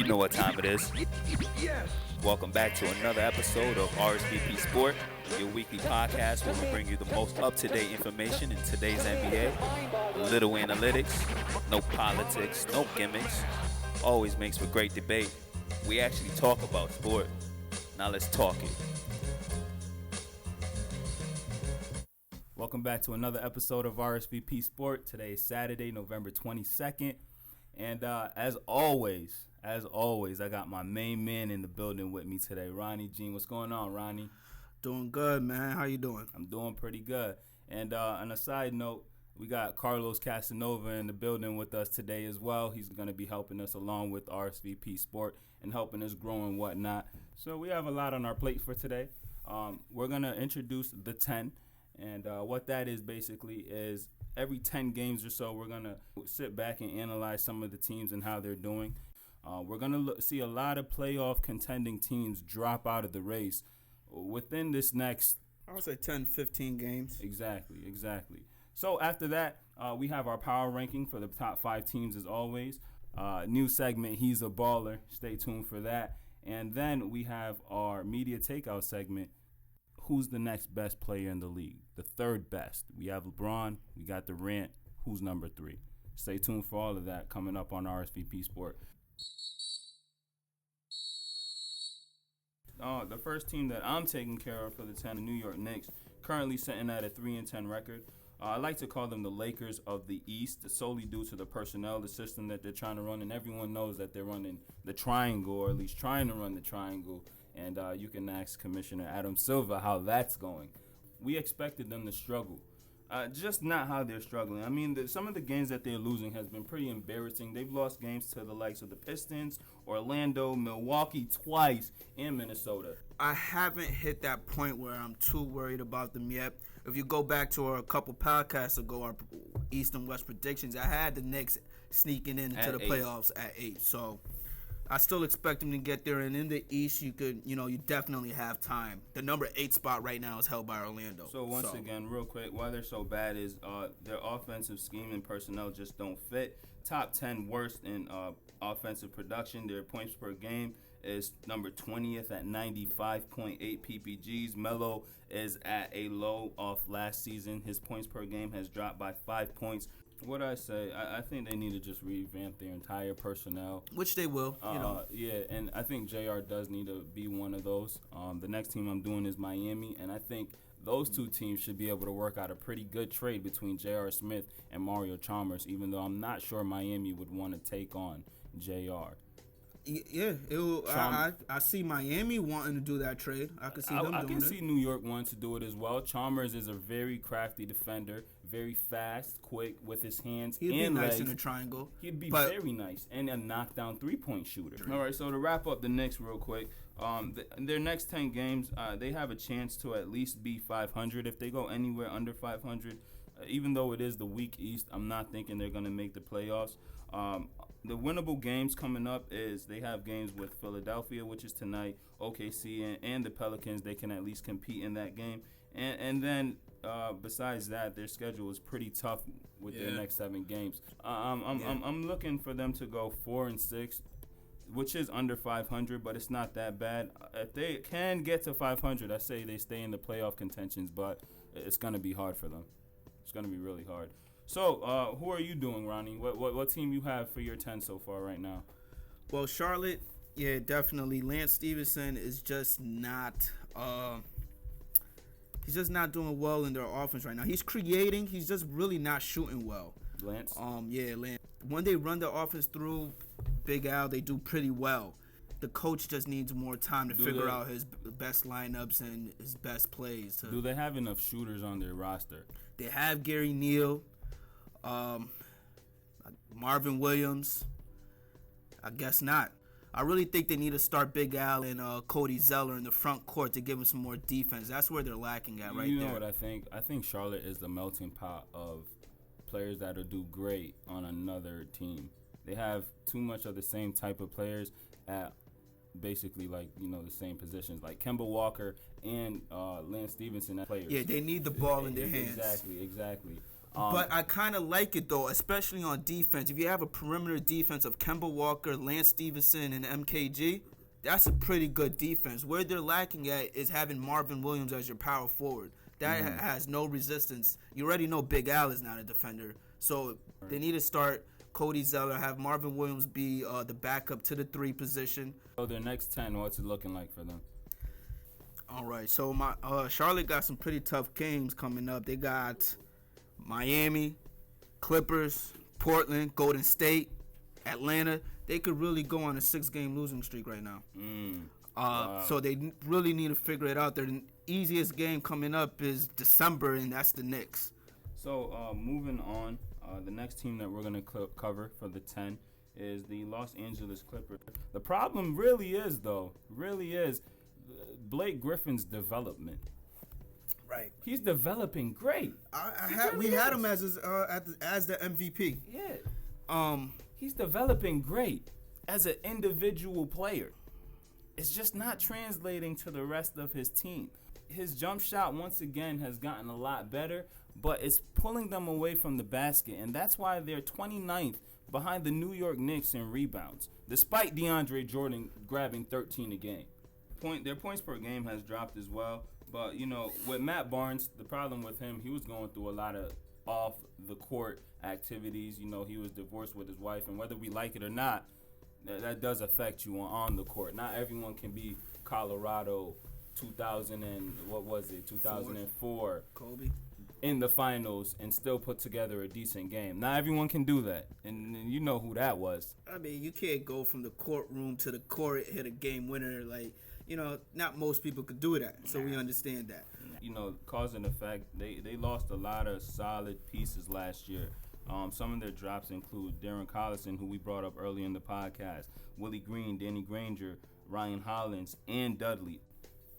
You know what time it is. Welcome back to another episode of RSVP Sport, your weekly podcast where we bring you the most up-to-date information in today's NBA. Little analytics, no politics, no gimmicks. Always makes for great debate. We actually talk about sport. Now let's talk it. Welcome back to another episode of RSVP Sport. Today is Saturday, November 22nd. And as always, I got my main man in the building with me today, Ronnie Jean. What's going on, Ronnie? Doing good, man. How you doing? I'm doing pretty good. And on a side note, we got Carlos Casanova in the building with us today as well. He's going to be helping us along with RSVP Sport and helping us grow and whatnot. So we have a lot on our plate for today. We're going to introduce the 10. And what that is basically is every 10 games or so, we're going to sit back and analyze some of the teams and how they're doing. We're going to see a lot of playoff contending teams drop out of the race within this next... I would say 10, 15 games. Exactly. So after that, we have our power ranking for the top 5 teams as always. New segment, He's a Baller. Stay tuned for that. And then we have our media takeout segment, Who's the next best player in the league? The third best. We have LeBron. We got Durant. Who's number 3? Stay tuned for all of that coming up on RSVP Sport. The first team that I'm taking care of for the 10, the New York Knicks, currently sitting at a 3-10 record. I like to call them the Lakers of the East, solely due to the personnel, the system that they're trying to run, and everyone knows that they're running the triangle, or at least trying to run the triangle. And you can ask Commissioner Adam Silver how that's going. We expected them to struggle. Just not how they're struggling. I mean, some of the games that they're losing has been pretty embarrassing. They've lost games to the likes of the Pistons, Orlando, Milwaukee twice, and Minnesota. I haven't hit that point where I'm too worried about them yet. If you go back to a couple podcasts ago, our East and West predictions, I had the Knicks sneaking into the playoffs at 8. So I still expect them to get there. And in the East, you definitely have time. The number 8 spot right now is held by Orlando. So once again, real quick, why they're so bad is their offensive scheme and personnel just don't fit. Top 10 worst in offensive production. Their points per game is number 20th at 95.8 PPGs. Melo is at a low off last season. His points per game has dropped by 5 points. What I say, I think they need to just revamp their entire personnel. Which they will, Yeah, and I think JR does need to be one of those. The next team I'm doing is Miami, and I think those two teams should be able to work out a pretty good trade between J.R. Smith and Mario Chalmers, even though I'm not sure Miami would want to take on J.R. Yeah, I see Miami wanting to do that trade. I can see them doing it. I can see New York wanting to do it as well. Chalmers is a very crafty defender, very fast, quick with his hands and legs. He'd be nice in a triangle. He'd be very nice and a knockdown three-point shooter. All right, so to wrap up the Knicks real quick, their next 10 games, they have a chance to at least be 500. If they go anywhere under 500, even though it is the weak East, I'm not thinking they're going to make the playoffs. The winnable games coming up is they have games with Philadelphia, which is tonight, OKC, and the Pelicans. They can at least compete in that game. And then besides that, their schedule is pretty tough with their next 7 games. I'm looking for them to go 4-6, which is under 500, but it's not that bad. If they can get to 500, I say they stay in the playoff contentions, but it's going to be hard for them. It's going to be really hard. So, who are you doing, Ronnie? What team you have for your 10 so far right now? Well, Charlotte, yeah, definitely. Lance Stevenson is just not he's just not doing well in their offense right now. He's creating, he's just really not shooting well. Lance? Yeah, Lance. When they run the offense through Big Al, they do pretty well. The coach just needs more time to figure out his best lineups and his best plays. Do they have enough shooters on their roster? They have Gary Neal. Marvin Williams, I guess not. I really think they need to start Big Al and Cody Zeller in the front court to give them some more defense. That's where they're lacking at right there. You know what I think? I think Charlotte is the melting pot of players that will do great on another team. They have too much of the same type of players at basically the same positions, like Kemba Walker and Lance Stevenson as players. Yeah, they need the ball in their hands. Exactly. But I kind of like it, though, especially on defense. If you have a perimeter defense of Kemba Walker, Lance Stevenson, and MKG, that's a pretty good defense. Where they're lacking at is having Marvin Williams as your power forward. That has no resistance. You already know Big Al is not a defender. So they need to start Cody Zeller, have Marvin Williams be the backup to the 3 position. So their next 10, what's it looking like for them? All right, so my Charlotte got some pretty tough games coming up. They got Miami, Clippers, Portland, Golden State, Atlanta. They could really go on a 6-game losing streak right now. Wow. So they really need to figure it out. Their easiest game coming up is December, and that's the Knicks. So moving on, the next team that we're going to cover for the 10 is the Los Angeles Clippers. The problem really is Blake Griffin's development. Right. He's developing great. We had him as the MVP. Yeah. He's developing great as an individual player. It's just not translating to the rest of his team. His jump shot once again has gotten a lot better, but it's pulling them away from the basket, and that's why they're 29th behind the New York Knicks in rebounds, despite DeAndre Jordan grabbing 13 a game. Their points per game has dropped as well, but, with Matt Barnes, the problem with him, he was going through a lot of off-the-court activities. He was divorced with his wife, and whether we like it or not, that does affect you on the court. Not everyone can be Colorado 2004 Kobe in the finals and still put together a decent game. Not everyone can do that, and you know who that was. I mean, you can't go from the courtroom to the court, hit a game winner. Not most people could do that, so we understand that. Cause and effect, they lost a lot of solid pieces last year. Some of their drops include Darren Collison, who we brought up earlier in the podcast, Willie Green, Danny Granger, Ryan Hollins, and Dudley.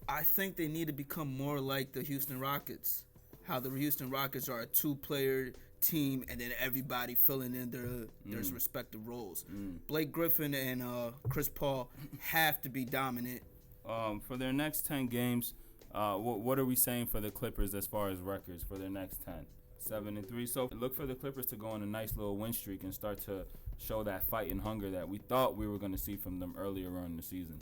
I think they need to become more like the Houston Rockets. How the Houston Rockets are a 2-player team, and then everybody filling in their respective roles. Blake Griffin and Chris Paul have to be dominant. For their next 10 games, what are we saying for the Clippers as far as records for their next 10? 7-3. So look for the Clippers to go on a nice little win streak and start to show that fight and hunger that we thought we were going to see from them earlier on in the season.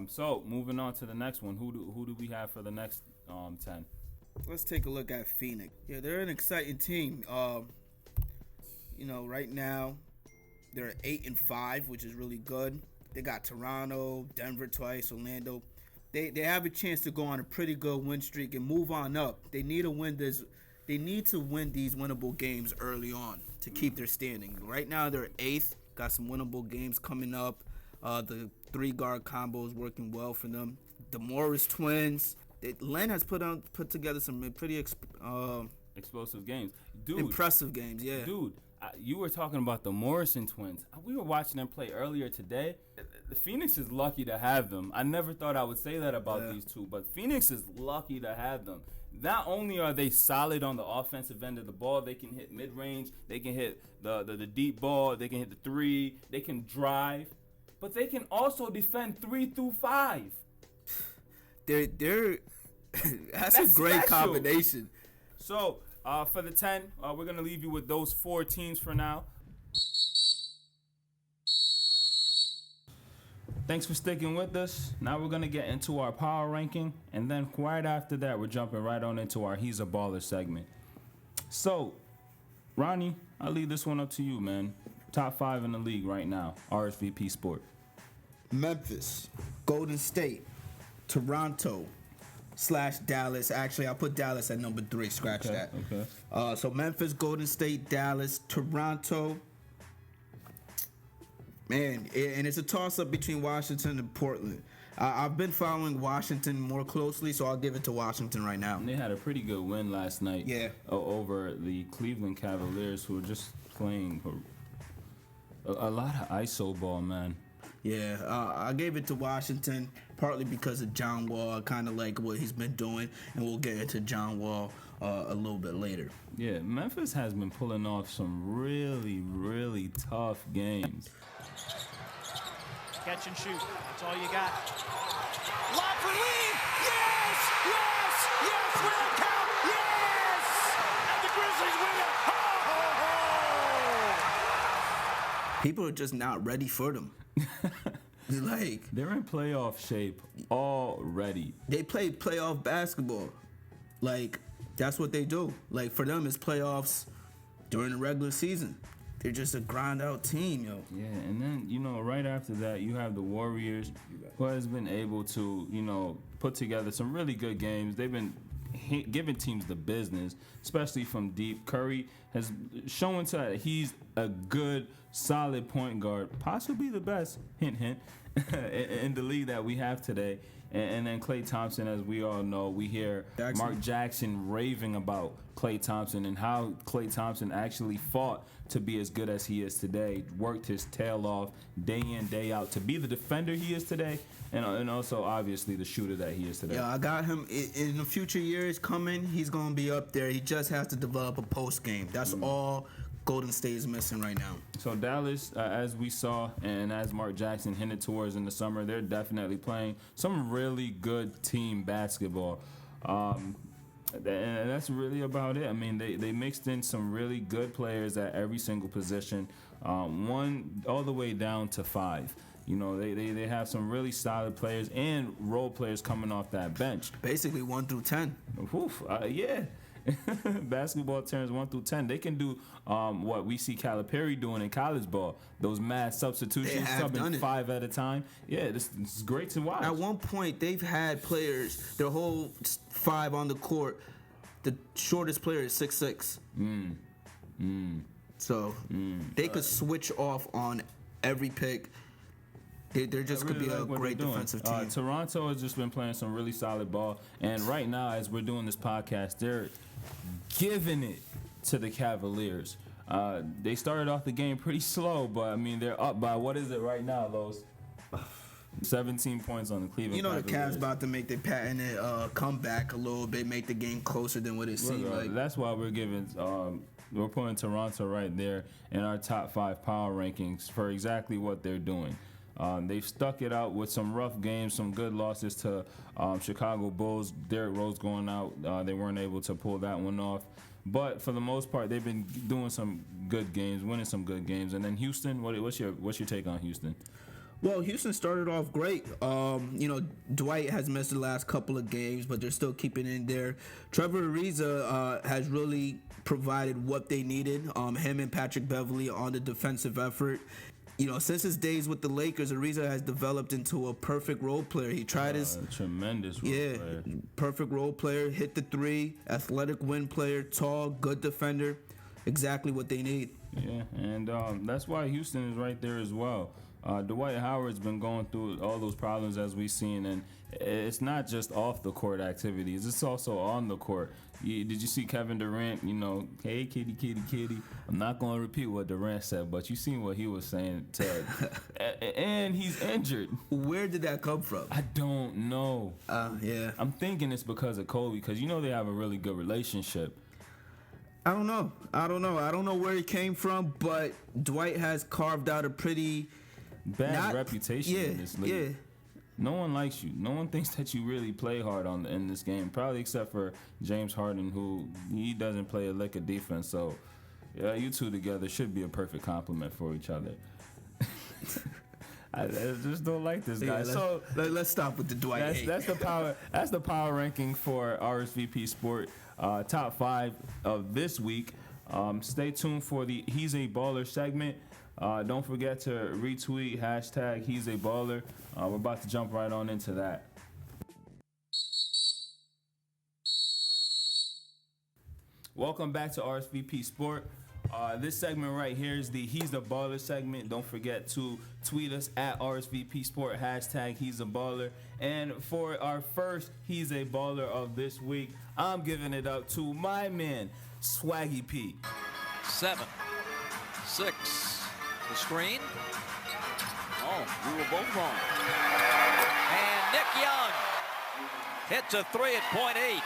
So moving on to the next one, who do we have for the next 10? Let's take a look at Phoenix. Yeah, they're an exciting team. Right now they're 8-5, which is really good. They got Toronto, Denver twice, Orlando. They have a chance to go on a pretty good win streak and move on up. They need to win this. They need to win these winnable games early on to keep their standing. Right now they're 8th. Got some winnable games coming up. The 3-guard combo is working well for them. The Morris twins. Len has put together some pretty explosive games. Dude, impressive games, yeah. Dude, you were talking about the Morrison twins. We were watching them play earlier today. The Phoenix is lucky to have them. I never thought I would say that about these two, but Phoenix is lucky to have them. Not only are they solid on the offensive end of the ball, they can hit mid-range, they can hit the deep ball, they can hit the 3, they can drive, but they can also defend 3 through 5. They're that's a great special combination. So for the 10, we're gonna leave you with those 4 teams for now. Thanks for sticking with us. Now we're gonna get into our power ranking, and then right after that, we're jumping right on into our He's a Baller segment. So, Ronnie, I'll leave this one up to you, man. Top 5 in the league right now, RSVP Sport. Memphis, Golden State, Toronto / Dallas. Actually, I'll put Dallas at number 3. Scratch that. Okay. So Memphis, Golden State, Dallas, Toronto. Man, and it's a toss-up between Washington and Portland. I've been following Washington more closely, so I'll give it to Washington right now. And they had a pretty good win last night over the Cleveland Cavaliers, who were just playing a lot of ISO ball, man. Yeah, I gave it to Washington, partly because of John Wall. I kind of like what he's been doing, and we'll get into John Wall a little bit later. Yeah, Memphis has been pulling off some really, really tough games. Catch and shoot. That's all you got. Lob for Lee. Yes! Yes! Yes! Will it count? Yes! And the Grizzlies win it. People are just not ready for them. Like, they're in playoff shape already. they play playoff basketball. Like, that's what they do. Like, for them, it's playoffs during the regular season. They're just a grind out team, yo. Yeah, and then, right after that, you have the Warriors, who has been able to, put together some really good games. They've been giving teams the business, especially from deep. Curry has shown that he's a good, solid point guard, possibly the best, hint, hint, in the league that we have today. And then Klay Thompson, as we all know, we hear Mark Jackson raving about Klay Thompson and how Klay Thompson actually fought to be as good as he is today, worked his tail off day in, day out to be the defender he is today, and also obviously the shooter that he is today. Yeah, I got him in the future years coming. He's going to be up there. He just has to develop a post game. That's all Golden State is missing right now. So Dallas, as we saw and as Mark Jackson hinted towards in the summer, they're definitely playing some really good team basketball. And that's really about it. I mean, they mixed in some really good players at every single position, one all the way down to 5. They have some really solid players and role players coming off that bench. Basically 1 through 10. Yeah. Basketball terms 1 through 10. They can do what we see Calipari doing in college ball. Those mad substitutions, subbing 5 at a time. Yeah, this is great to watch. At one point, they've had players, their whole 5 on the court. The shortest player is 6'6". So they could switch off on every pick. They're just could be a great defensive team. Toronto has just been playing some really solid ball, and right now, as we're doing this podcast, they're giving it to the Cavaliers. They started off the game pretty slow, but I mean they're up by what is it right now, Los? 17 points on the Cleveland Cavaliers. The Cavs about to make their patent come back a little bit, make the game closer than what it seemed like. That's why we're giving. We're putting Toronto right there in our top 5 power rankings for exactly what they're doing. They've stuck it out with some rough games, some good losses to Chicago Bulls. Derrick Rose going out. They weren't able to pull that one off. But for the most part, they've been doing some good games, winning some good games. And then Houston, what's your take on Houston? Well, Houston started off great. Dwight has missed the last couple of games, but they're still keeping in there. Trevor Ariza has really provided what they needed. Him and Patrick Beverley on the defensive effort. Since his days with the Lakers, Ariza has developed into a perfect role player. He tried his tremendous role player. Perfect role player, hit the 3, athletic wing player, tall, good defender, exactly what they need. Yeah, and that's why Houston is right there as well. Dwight Howard's been going through all those problems as we've seen, and it's not just off the court activities; it's also on the court. Did you see Kevin Durant? Hey, kitty. I'm not going to repeat what Durant said, but you seen what he was saying. And he's injured. Where did that come from? I don't know. Yeah. I'm thinking it's because of Kobe, because they have a really good relationship. I don't know. I don't know where it came from, but Dwight has carved out a pretty bad reputation in this league. Yeah. No one likes you. No one thinks that you really play hard in this game, probably except for James Harden, who he doesn't play a lick of defense. So, yeah, you two together should be a perfect compliment for each other. I just don't like this guy. Let's stop with the Dwight hate. That's the power. That's the power ranking for RSVP Sport. Top 5 of this week. Stay tuned for the He's a Baller segment. Don't forget to retweet hashtag He's a Baller. We're about to jump right on into that. Welcome back to RSVP Sport. This segment right here is the He's a Baller segment. Don't forget to tweet us at RSVP Sport, hashtag He's a Baller. And for our first He's a Baller of this week, I'm giving it up to my man, Swaggy P. 7, 6. The screen. Oh, we were both wrong. And Nick Young hits a 3 at point 8.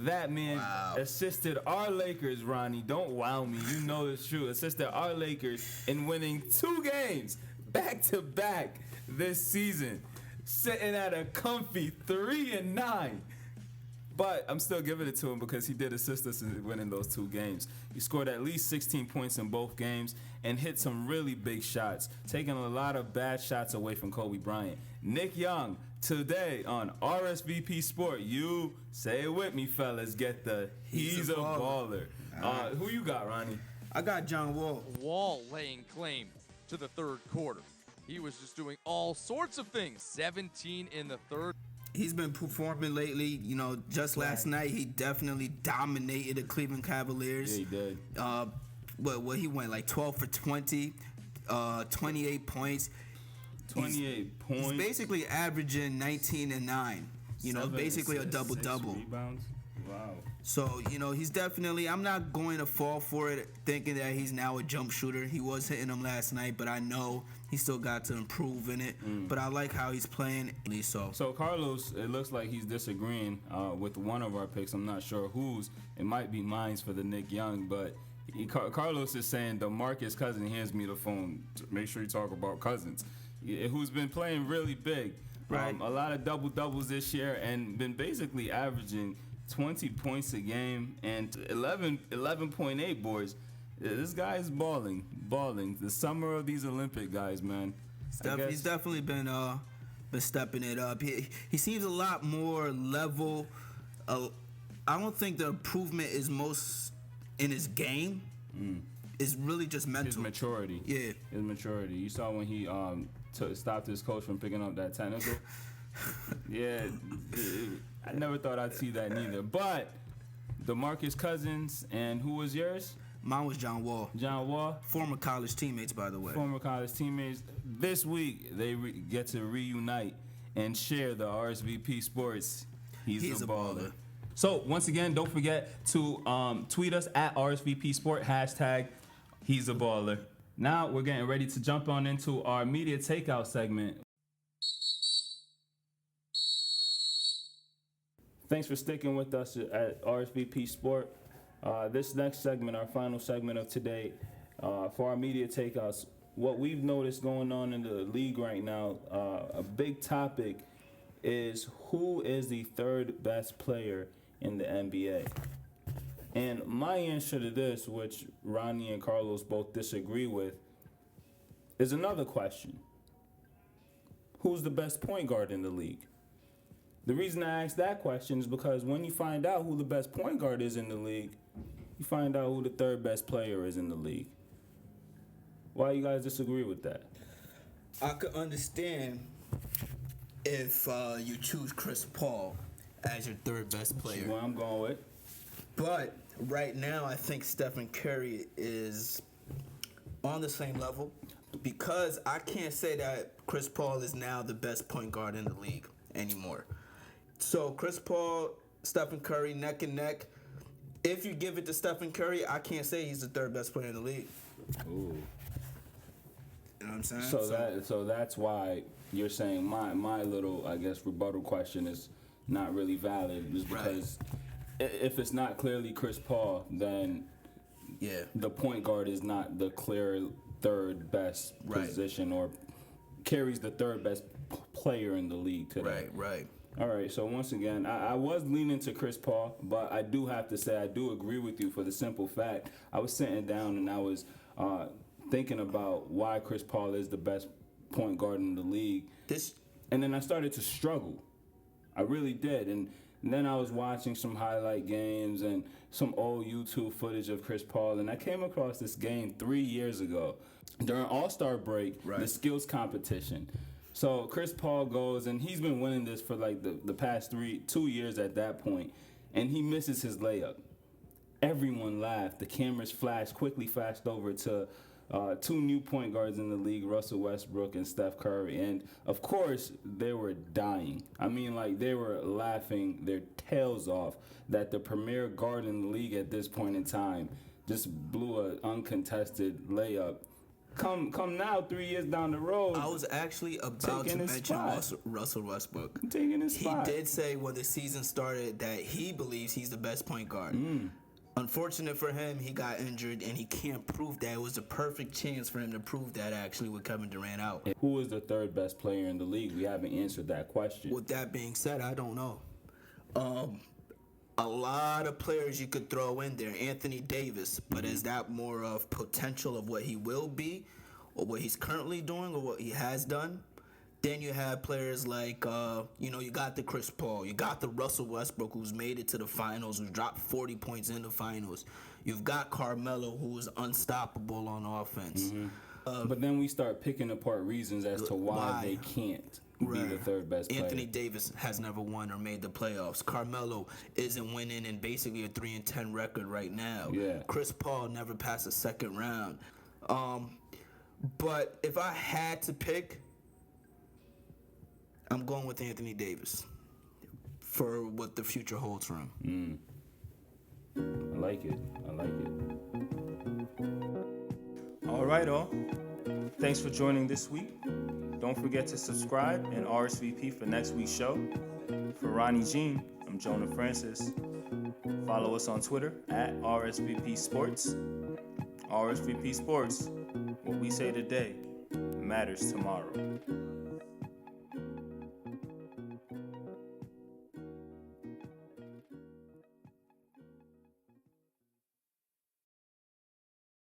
That man assisted our Lakers, Ronnie. Don't wow me. You know it's true. Assisted our Lakers in winning 2 games back-to-back this season. Sitting at a comfy 3-9. But I'm still giving it to him because he did assist us in winning those 2 games. He scored at least 16 points in both games and hit some really big shots, taking a lot of bad shots away from Kobe Bryant. Nick Young, today on RSVP Sport, you say it with me, fellas, get the he's a baller. Who you got, Ronnie? I got John Wall. Wall laying claim to the third quarter. He was just doing all sorts of things. 17 in the third. He's been performing lately. You know, just last night he definitely dominated the Cleveland Cavaliers. Yeah, he did. What he went like 12 for 20, 28 points. 28 points. He's basically averaging 19 and 9. You know, basically a double-double. Rebounds. Wow. So, you know, he's definitely, I'm not going to fall for it thinking that he's now a jump shooter. He was hitting them last night, but I know he still got to improve in it. But I like how he's playing. So Carlos, it looks like he's disagreeing with one of our picks. I'm not sure whose. It might be mine's for the Nick Young, but Carlos is saying DeMarcus Cousins hands me the phone. Make sure you talk about Cousins, who's been playing really big. Right. A lot of double-doubles this year and been basically averaging 20 points a game and 11.8 boards. This guy is balling. The summer of these Olympic guys, man. He's definitely been stepping it up. He seems a lot more level. I don't think the improvement is most in his game. It's really just mental. His maturity. Yeah. His maturity. You saw when he stopped his coach from picking up that technical. Yeah. I never thought I'd see that neither. But DeMarcus Cousins, and who was yours? Mine was John Wall. John Wall. Former college teammates, by the way. Former college teammates. This week, they get to reunite and share the RSVP Sports. He's a baller. So, once again, don't forget to tweet us at RSVP Sport, hashtag He's a Baller. Now, we're getting ready to jump on into our media takeout segment. Thanks for sticking with us at RSVP Sport. This next segment, our final segment of today, for our media takeouts, what we've noticed going on in the league right now, a big topic is who is the third best player in the NBA. And my answer to this, which Ronnie and Carlos both disagree with, is another question. Who's the best point guard in the league? The reason I ask that question is because when you find out who the best point guard is in the league, you find out who the third best player is in the league. Why you guys disagree with that? I could understand if you choose Chris Paul as your third best player. That's what I'm going with. But right now, I think Stephen Curry is on the same level because I can't say that Chris Paul is now the best point guard in the league anymore. So Chris Paul, Stephen Curry, neck and neck. If you give it to Stephen Curry, I can't say he's the third best player in the league. Ooh. You know what I'm saying? So that's why you're saying my little, I guess, rebuttal question is not really valid, is because if it's not clearly Chris Paul, then the point guard is not the clear third best position or carries the third best player in the league today. Right. All right, so once again, I was leaning to Chris Paul, but I do have to say I do agree with you for the simple fact I was sitting down and I was thinking about why Chris Paul is the best point guard in the league. And then I started to struggle. I really did. And then I was watching some highlight games and some old YouTube footage of Chris Paul, and I came across this game 3 years ago during All-Star break, the skills competition. So Chris Paul goes, and he's been winning this for like the past 2 years at that point, and he misses his layup. Everyone laughed. The cameras quickly flashed over to two new point guards in the league, Russell Westbrook and Steph Curry. And, of course, they were dying. I mean, like, they were laughing their tails off that the premier guard in the league at this point in time just blew an uncontested layup. Come now, 3 years down the road. I was actually about to mention Russell Westbrook. Taking his spot. He did say when the season started that he believes he's the best point guard. Unfortunate for him, he got injured, and he can't prove that. It was a perfect chance for him to prove that, actually, with Kevin Durant out. Who is the third best player in the league? We haven't answered that question. With that being said, I don't know. a lot of players you could throw in there. Anthony Davis, but is that more of potential of what he will be, or what he's currently doing, or what he has done? Then you have players like, you got the Chris Paul. You got the Russell Westbrook, who's made it to the finals, who's dropped 40 points in the finals. You've got Carmelo, who's unstoppable on offense. But then we start picking apart reasons as to why they can't be the third best player. Anthony Davis has never won or made the playoffs. Carmelo isn't winning in basically a 3-10 record right now. Yeah. Chris Paul never passed the second round. But if I had to pick, I'm going with Anthony Davis for what the future holds for him. I like it. All right, all. Thanks for joining this week. Don't forget to subscribe and RSVP for next week's show. For Ronnie Jean, I'm Jonah Francis. Follow us on Twitter at RSVP Sports. RSVP Sports, what we say today matters tomorrow.